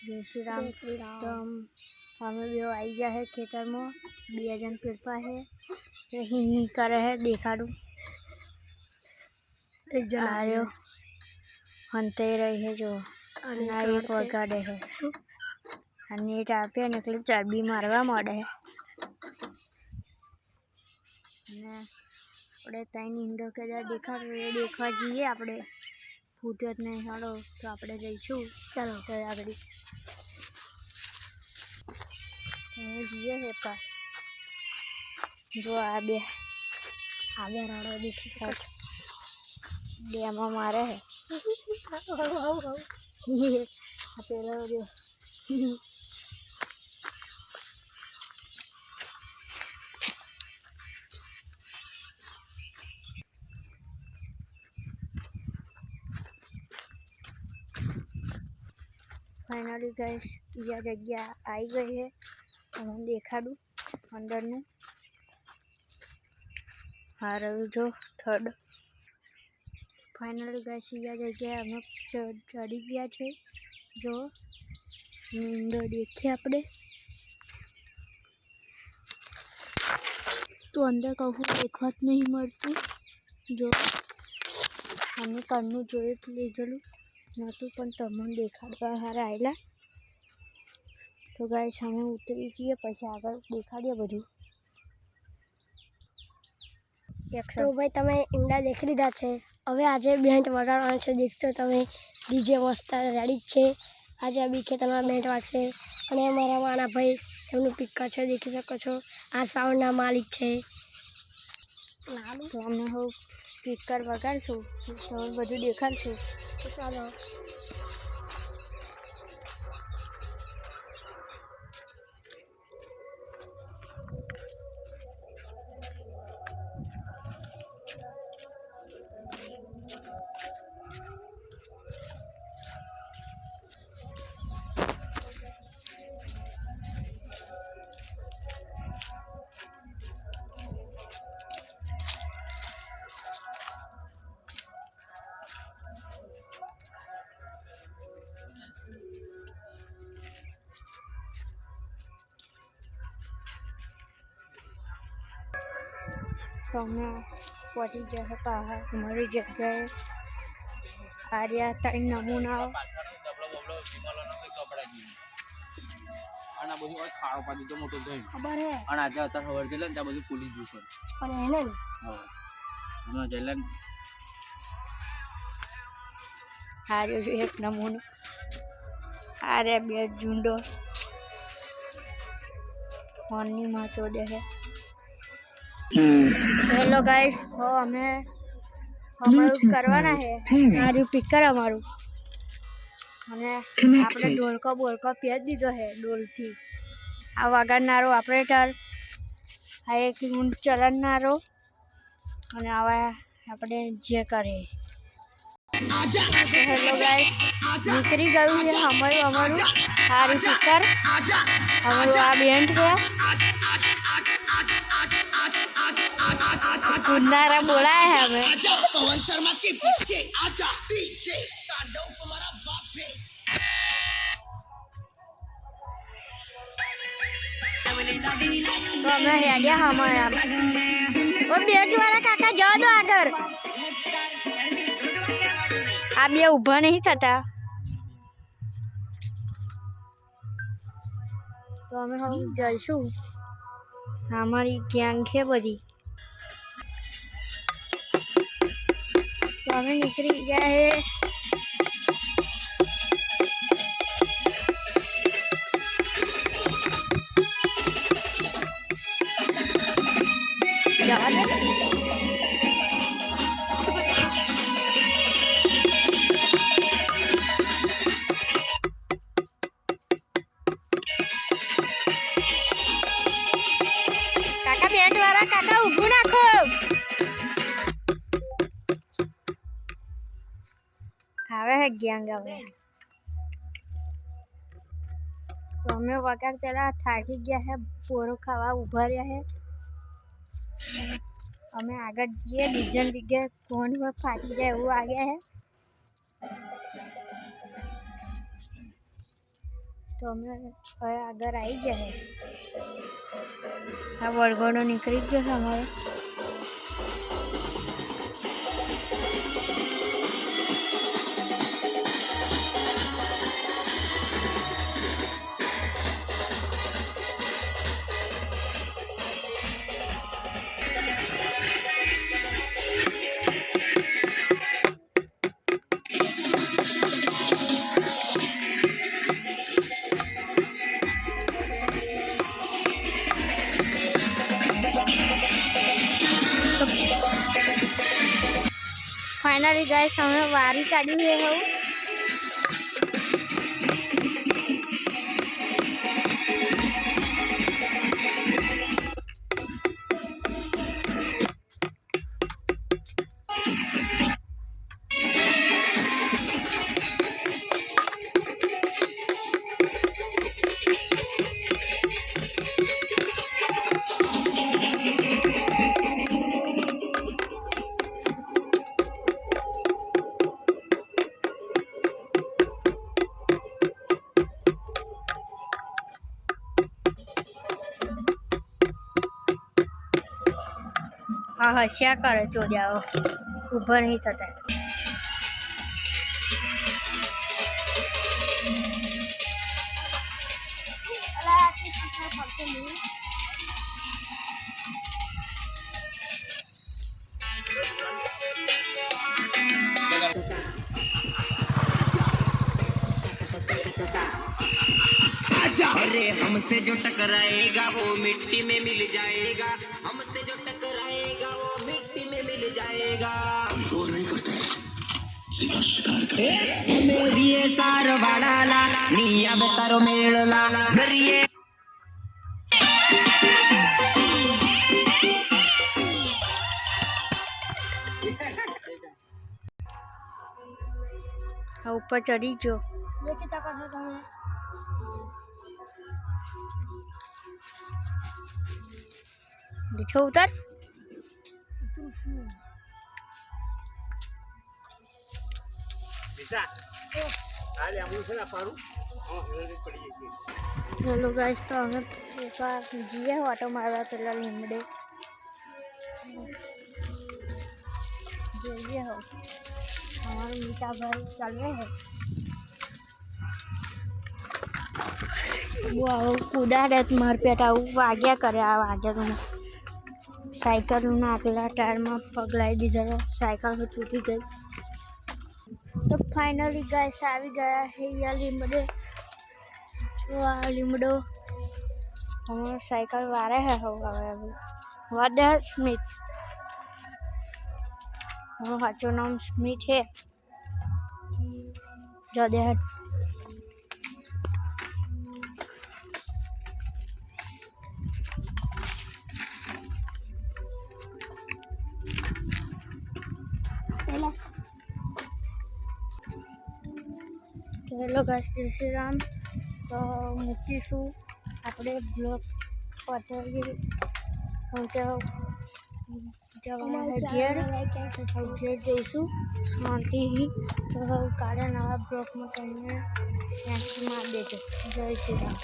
जय श्री राम। तो हमें भी आई गया है खेतर में 2 जन पेड़पा है ही करे है देखाड़ू एक जन आयो हंते रही है जो ना एक वगाड़े है नीट आपे निकले चरबी मारवा मळे है આપણે ત્યાં ઈંડો કર્યા દેખવા જઈએ આપણે ફૂટ્યો જ નહીં હાલો તો આપણે જઈશું ચાલો તો આગળ જઈએ હે પા જો આ બે રાડો દેખી શકો છો ડેમાં મારે હે આ પેલો જો फाइनली गाइस यह जगह आई गई है हम देखाड़ू अंदर नु आ रही जो थर्ड फाइनली गाइस यह जगह हमें चढ़ी गया है जो अंदर देखिए आपने तो अंदर कहूँ देखा नहीं मरती जो हमें करनू जो लीधेलू नतु पण तमने देखाड़वा हारा आयला तो गाइस हमें उतरी जाइए पछी आगळ देखाड़िए बधु तो भाई तमे ईंडा देख लीधा छे हवे आजे बेंट वगाड़वानो छे देखतो तमे डीजे मस्त रेडी छे आजे आ बी खेतरमां बेंट वागशे अने अमारा वाणा भाई एमनुं पिकर छे देखी शको छो आ साउंडना मालिक छे तो अमे हो स्पीकर वगाड़शुं तो बधु देखाड़शुं तो चलो तो हमें पहुंची गए पहाड़ हमारी जगह आ रहा 3 नमूना खबर है पुलिस जूसर आ रहा एक नमूनो आ रहा 2 झुंडो फोनी में चोदे है हेलो गाइस हो हमें करवाना है मारू पिकर अमारू અને આપણે ઢોલકો બોલકો પહેરી દીધો છે ડોલથી આ વગાડનારો ઓપરેટર આ એક ઊંટ ચલાવનારો અને આવા આપણે જે કરે હેલો ગાઈસ નીકળી ગયું છે અમારું સારી પિક્ચર અમારું આ બેન્ડ છે કુંદારા બોલાય है हमें पवन शर्मा के पीछे आजा पीछे तांडव तुम्हारा बाप है तो हमें हेडिया हमारे वो बेट वाला काका जाओ दो आगर आप ये उभा नहीं थता तो हमें हम जलशू हमारी गैंग है बड़ी तो हमें निकली गया है काका बेट वाला काका उभू नाखो आवे है गैंग आवे तो हमें वगाड़ चला थाकी गया है पोरो खावा उभा रहा है हमें आगे जाइए डीजल जगह फोन में फाटी जाए वो आ गया है તો અમે હવે આગળ આવી જાય. આ વળગોડો નીકળી જ જશે અમારે. ફાઇનલી ગાઈસ અમે વારી કાઢ્યું છે હવે. હા હસ્યા કરે ચોદ્યાઓ ઊભા નહીં થતા. अरे हमसे जो टकराएगा वो मिट्टी में मिल जाएगा. हमसे जो टकराएगा वो मिट्टी में मिल जाएगा. शोर नहीं करते सीधा शिकार करते. मेरी सार वाडाला निया बेतारो मेळला गरिये. ઉપર ચડી જો. દેખી શકો છો તમે. દીઠો ઉતાર. હેલો ગાઈસ, તો અમે એકવાર જઈએ ઓટો મારવા પેલા લીમડે. જોઈએ હો અમારું મીઠાભાઈ ચાલે છે. આવું કુદાડે માર પેટ આવું વાગ્યા કરે. આ વાગ્યા તો સાયકલના આગલા ટાયરમાં પગલાવી દીધો. સાયકલ તૂટી ગઈ. તો ફાઇનલી ગાઈસ આવી ગયા છે અહીંયા લીમડે. તો આ લીમડો અમારો સાયકલ વારે છે. હવે વાદે સ્મિથ. મારું સાચું નામ સ્મિથ છે. જદે હેલો ગાઈસ, જય શ્રી રામ. તો મૂકીશું આપણે બ્લોગ પતાવી. જવાના ઘેર જઈશું શાંતિથી. તો કાલે નવા બ્લોગમાં તમને થેન્ક્સ મારી દેજો. જય શ્રી રામ.